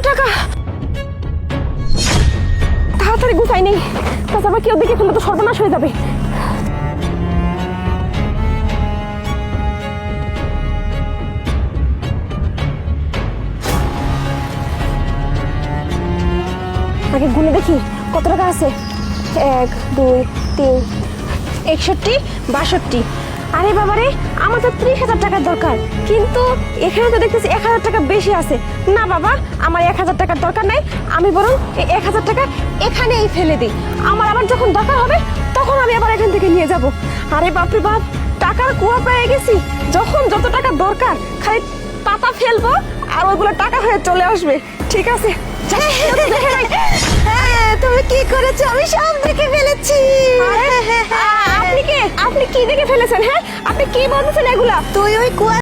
টাকা! তাড়াতাড়ি গুছাই নেই, তাছাড়া কেউ দেখে ফেললে তো সর্বনাশ হয়ে যাবে। আগে গুনে দেখি কত টাকা আছে। 1 2 3 61 62। আরে বাবারে, আমার তো 30,000 টাকার দরকার, কিন্তু এখানে তো দেখতেছি 1,000 টাকা বেশি আছে। না বাবা, আমার 1,000 টাকার দরকার নাই, আমি বরং এই 1,000 টাকা এখানেই ফেলে দিই। আমার আবার যখন দরকার হবে তখন আমি আবার এখান থেকে নিয়ে যাব। আরে বাপরে বাপ, টাকার কুয়া পেয়ে গেছি। যখন যত টাকা দরকার খালি পাতা ফেলবো আর ওইগুলো টাকা হয়ে চলে আসবে। ঠিক আছে, তুমি কি করেছো? আমি সব দেখে ফেলেছি। আপনি কি দেখে ফেলেছেন? হ্যাঁ, আপনি কি বলতেছেন এগুলা? তুই ওই কুয়া